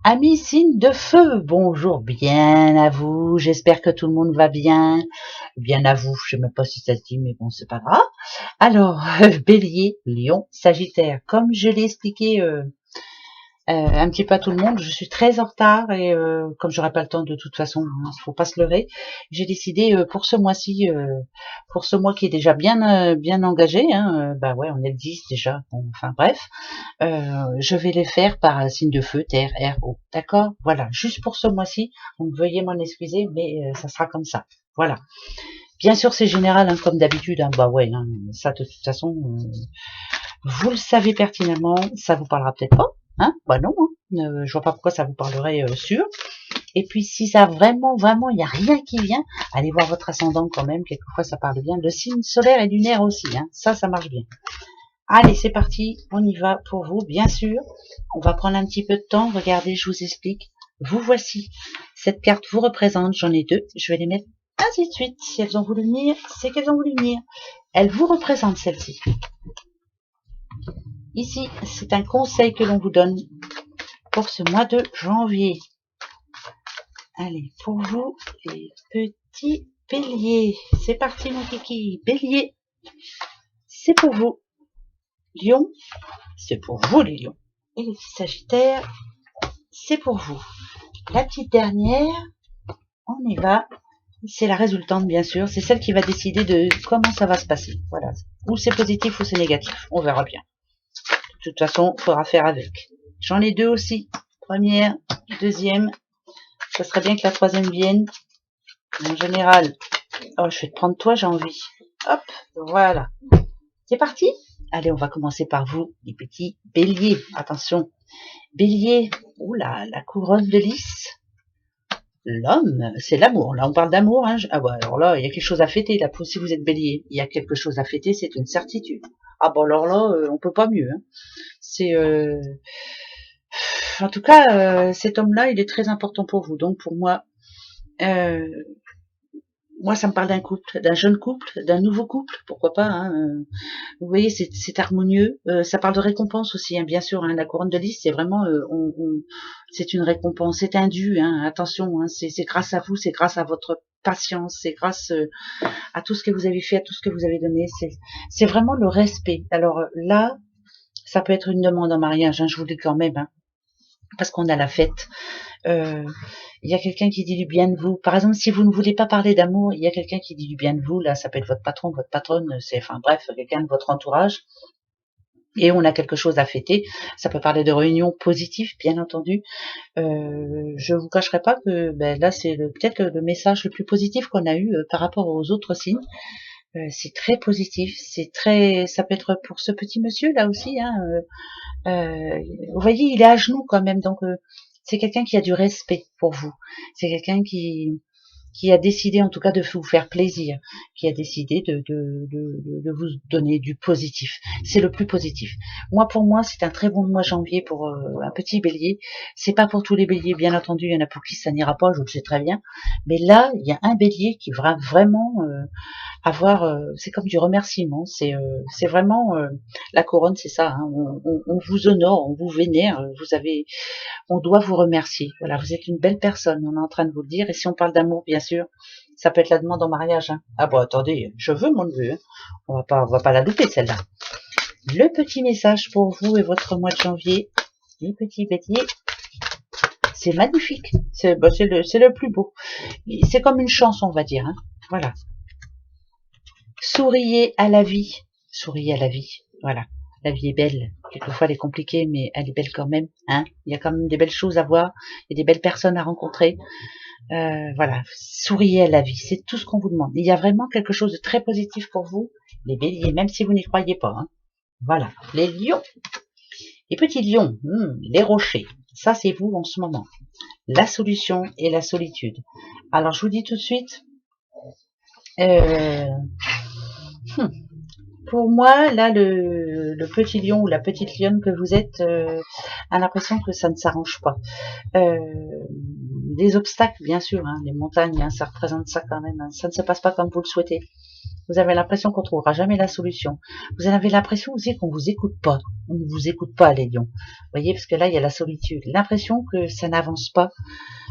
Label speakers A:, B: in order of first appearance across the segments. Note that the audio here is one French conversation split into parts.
A: Amis signe de feu, bonjour bien à vous, j'espère que tout le monde va bien. Bien à vous, je sais même pas si ça se dit, mais bon, c'est pas grave. Alors, Bélier, Lion, Sagittaire, comme je l'ai expliqué un petit peu à tout le monde, je suis très en retard et comme j'aurai pas le temps de toute façon, hein, faut pas se leurrer, j'ai décidé pour ce mois-ci, pour ce mois qui est déjà bien engagé, hein, bah ouais, on est le 10 déjà, bon, enfin bref, je vais les faire par un signe de feu, terre, air, eau. D'accord? Voilà, juste pour ce mois-ci. Donc veuillez m'en excuser, mais ça sera comme ça. Voilà. Bien sûr, c'est général, hein, comme d'habitude. Hein, bah ouais, hein, ça de toute façon, vous le savez pertinemment. Ça vous parlera peut-être pas. Hein? Bah non. Hein. Je vois pas pourquoi ça vous parlerait sûr. Et puis si ça vraiment, il n'y a rien qui vient, allez voir votre ascendant quand même. Quelquefois, ça parle bien. Le signe solaire et lunaire aussi. Hein, ça marche bien. Allez, c'est parti, on y va pour vous, bien sûr. On va prendre un petit peu de temps. Regardez, je vous explique. Vous voici. Cette carte vous représente. J'en ai deux. Je vais les mettre ainsi de suite. Si elles ont voulu venir, c'est qu'elles ont voulu venir. Elles vous représentent, celle-ci. Ici, c'est un conseil que l'on vous donne pour ce mois de janvier. Allez, pour vous, les petits béliers. C'est parti, mon kiki. Bélier, c'est pour vous. Lion, c'est pour vous, les lions. Et les petits sagittaires, c'est pour vous. La petite dernière, on y va. C'est la résultante, bien sûr. C'est celle qui va décider de comment ça va se passer. Voilà. Ou c'est positif ou c'est négatif. On verra bien. De toute façon, il faudra faire avec. J'en ai deux aussi. Première, deuxième. Ça serait bien que la troisième vienne. En général, oh, je vais te prendre toi, j'ai envie. Hop, voilà. C'est parti. Allez, on va commencer par vous, les petits béliers. Attention. Bélier. Oula, la couronne de lys. L'homme, c'est l'amour. Là, on parle d'amour. Hein. Ah bah alors là, il y a quelque chose à fêter. Là, si vous êtes bélier, il y a quelque chose à fêter, c'est une certitude. Ah bon, alors là, on peut pas mieux. Hein. C'est, en tout cas, cet homme-là, il est très important pour vous. Donc pour moi, euh, ça me parle d'un couple, d'un jeune couple, d'un nouveau couple, pourquoi pas. Hein. Vous voyez, c'est harmonieux. Ça parle de récompense aussi, hein, bien sûr. Hein, la couronne de lys, c'est vraiment, c'est une récompense, c'est un dû. Hein, attention, hein, c'est grâce à vous, c'est grâce à votre patience, c'est grâce à tout ce que vous avez fait, à tout ce que vous avez donné. C'est vraiment le respect. Alors là, ça peut être une demande en mariage, hein, je vous le dis quand même, hein, parce qu'on a la fête. Il y a quelqu'un qui dit du bien de vous. Par exemple, si vous ne voulez pas parler d'amour, il y a quelqu'un qui dit du bien de vous. Là, ça peut être votre patron, votre patronne, c'est, enfin bref, quelqu'un de votre entourage. Et on a quelque chose à fêter. Ça peut parler de réunions positives, bien entendu. Je vous cacherai pas que là, c'est peut-être le message le plus positif qu'on a eu par rapport aux autres signes. C'est très positif. C'est très, ça peut être pour ce petit monsieur là aussi. Hein, vous voyez, il est à genoux quand même, donc c'est quelqu'un qui a du respect pour vous. C'est quelqu'un qui a décidé en tout cas de vous faire plaisir, qui a décidé de vous donner du positif. C'est le plus positif. Moi, pour moi, c'est un très bon mois janvier pour un petit bélier. C'est pas pour tous les béliers, bien entendu, il y en a pour qui ça n'ira pas, je le sais très bien. Mais là, il y a un bélier qui va vraiment avoir, c'est comme du remerciement, c'est vraiment la couronne, c'est ça. Hein, on vous honore, on vous vénère, on doit vous remercier. Voilà, vous êtes une belle personne, on est en train de vous le dire. Et si on parle d'amour, bien sûr, ça peut être la demande en mariage. Hein. Ah bon, attendez, je veux mon neveu. Hein. On va pas la louper celle-là. Le petit message pour vous et votre mois de janvier, les petits béliers. C'est magnifique. C'est le plus beau. C'est comme une chanson, on va dire. Hein. Voilà. Souriez à la vie. Souriez à la vie. Voilà. La vie est belle. Quelquefois, elle est compliquée, mais elle est belle quand même. Hein. Il y a quand même des belles choses à voir et des belles personnes à rencontrer. Voilà. Souriez à la vie. C'est tout ce qu'on vous demande. Il y a vraiment quelque chose de très positif pour vous, les béliers, même si vous n'y croyez pas. Hein. Voilà. Les lions. Les petits lions. Les rochers. Ça, c'est vous en ce moment. La solution et la solitude. Alors, je vous dis tout de suite, pour moi, là, le petit lion ou la petite lionne que vous êtes a l'impression que ça ne s'arrange pas. Des obstacles, bien sûr, hein, les montagnes, hein, ça représente ça quand même. Hein, ça ne se passe pas comme vous le souhaitez. Vous avez l'impression qu'on trouvera jamais la solution. Vous avez l'impression aussi qu'on vous écoute pas. On ne vous écoute pas, les lions. Vous voyez, parce que là, il y a la solitude. L'impression que ça n'avance pas.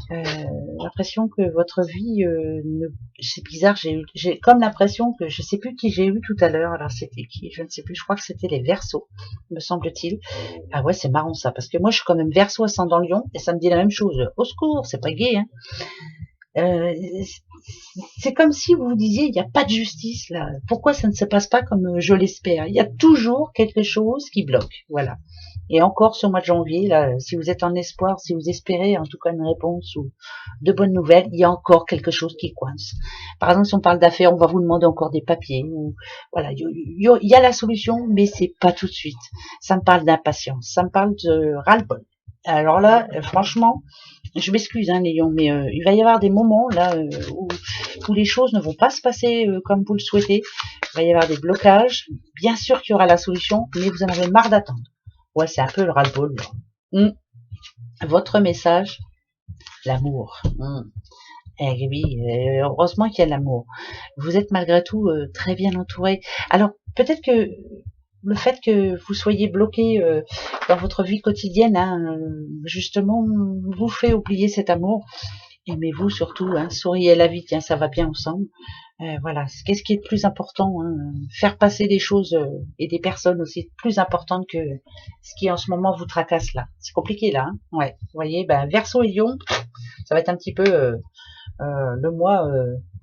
A: L'impression que votre vie, c'est bizarre, j'ai comme l'impression que, je sais plus qui j'ai eu tout à l'heure, alors c'était qui, je ne sais plus, je crois que c'était les Verseaux, me semble-t-il. Ah ouais, c'est marrant ça, parce que moi je suis quand même Verseau ascendant Lion, et ça me dit la même chose, au secours, c'est pas gai, hein. Euh, c'est comme si vous vous disiez, il n'y a pas de justice là, pourquoi ça ne se passe pas comme je l'espère? Il y a toujours quelque chose qui bloque, voilà. Et encore ce mois de janvier, là, si vous êtes en espoir, si vous espérez en tout cas une réponse ou de bonnes nouvelles, il y a encore quelque chose qui coince. Par exemple, si on parle d'affaires, on va vous demander encore des papiers. Ou, voilà, il y a la solution, mais c'est pas tout de suite. Ça me parle d'impatience, ça me parle de ras-le-bol. Alors là, franchement, je m'excuse, hein, les lions, mais il va y avoir des moments là où les choses ne vont pas se passer comme vous le souhaitez. Il va y avoir des blocages. Bien sûr qu'il y aura la solution, mais vous en avez marre d'attendre. Ouais, c'est un peu le ras-le-bol. Votre message, l'amour. Eh oui, heureusement qu'il y a l'amour. Vous êtes malgré tout très bien entouré. Alors, peut-être que le fait que vous soyez bloqué dans votre vie quotidienne, hein, justement, vous fait oublier cet amour. Aimez-vous surtout, hein, souriez à la vie, tiens, ça va bien ensemble. Voilà, qu'est-ce qui est le plus important, hein, faire passer des choses et des personnes aussi plus importantes que ce qui en ce moment vous tracasse là. C'est compliqué là, hein. Ouais, vous voyez, ben Verseau et Lion, ça va être un petit peu le mois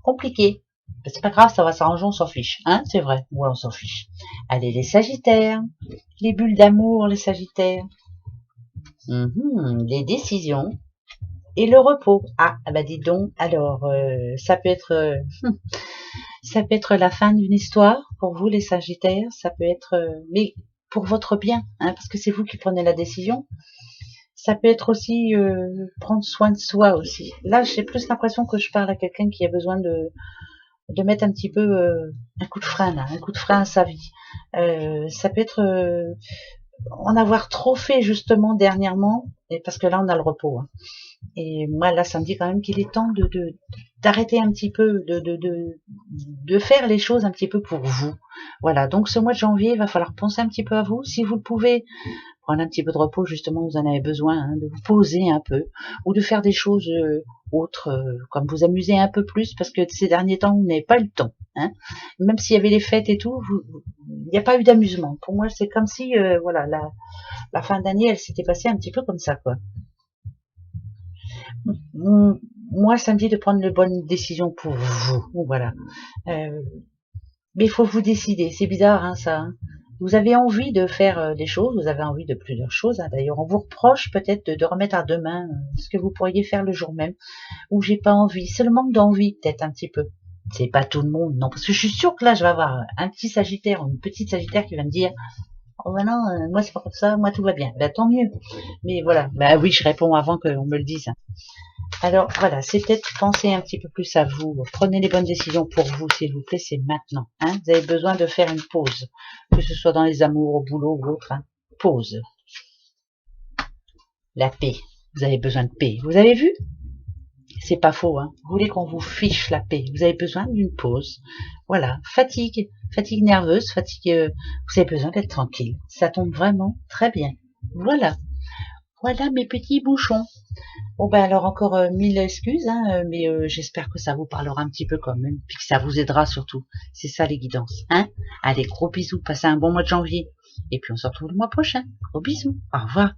A: compliqué. C'est pas grave, ça va s'arranger, on s'en fiche, hein, c'est vrai. Ouais, on s'en fiche. Allez, les Sagittaires, les bulles d'amour, les Sagittaires, les décisions et le repos. Ah, bah dis donc. Alors, ça peut être la fin d'une histoire pour vous, les Sagittaires. Ça peut être, mais pour votre bien, hein, parce que c'est vous qui prenez la décision. Ça peut être aussi prendre soin de soi aussi. Là, j'ai plus l'impression que je parle à quelqu'un qui a besoin de mettre un petit peu un coup de frein là, un coup de frein à sa vie. Ça peut être en avoir trop fait justement dernièrement, et parce que là on a le repos. Hein. Et moi là ça me dit quand même qu'il est temps d'arrêter un petit peu, de faire les choses un petit peu pour vous. Voilà, donc ce mois de janvier, il va falloir penser un petit peu à vous. Si vous le pouvez, prendre un petit peu de repos, justement, vous en avez besoin, hein, de vous poser un peu, ou de faire des choses autres, comme vous amuser un peu plus, parce que ces derniers temps, vous n'avez pas eu le temps. Hein. Même s'il y avait les fêtes et tout, il n'y a pas eu d'amusement. Pour moi, c'est comme si, voilà, la fin d'année, elle s'était passée un petit peu comme ça, quoi. Moi, ça me dit de prendre les bonnes décisions pour vous, voilà. Mais il faut vous décider, c'est bizarre, hein, ça. Hein. Vous avez envie de faire des choses, vous avez envie de plusieurs choses. Hein. D'ailleurs, on vous reproche peut-être de remettre à demain ce que vous pourriez faire le jour même. Ou j'ai pas envie, c'est le manque d'envie peut-être un petit peu. C'est pas tout le monde, non, parce que je suis sûre que là, je vais avoir un petit Sagittaire ou une petite Sagittaire qui va me dire oh ben non, moi c'est pas comme ça, moi tout va bien. Ben tant mieux. Mais voilà, ben oui, je réponds avant qu'on me le dise. Hein. Alors voilà, c'est peut-être penser un petit peu plus à vous. Prenez les bonnes décisions pour vous, s'il vous plaît, c'est maintenant. Hein. Vous avez besoin de faire une pause, que ce soit dans les amours, au boulot ou autre. Hein. Pause. La paix. Vous avez besoin de paix. Vous avez vu? C'est pas faux. Hein. Vous voulez qu'on vous fiche la paix. Vous avez besoin d'une pause. Voilà. Fatigue nerveuse, fatigue. Vous avez besoin d'être tranquille. Ça tombe vraiment très bien. Voilà. Voilà mes petits bouchons. Bon ben alors encore 1000 excuses, hein, mais j'espère que ça vous parlera un petit peu quand même, puis que ça vous aidera surtout. C'est ça les guidances, hein. Allez, gros bisous, passez un bon mois de janvier, et puis on se retrouve le mois prochain. Gros bisous, au revoir.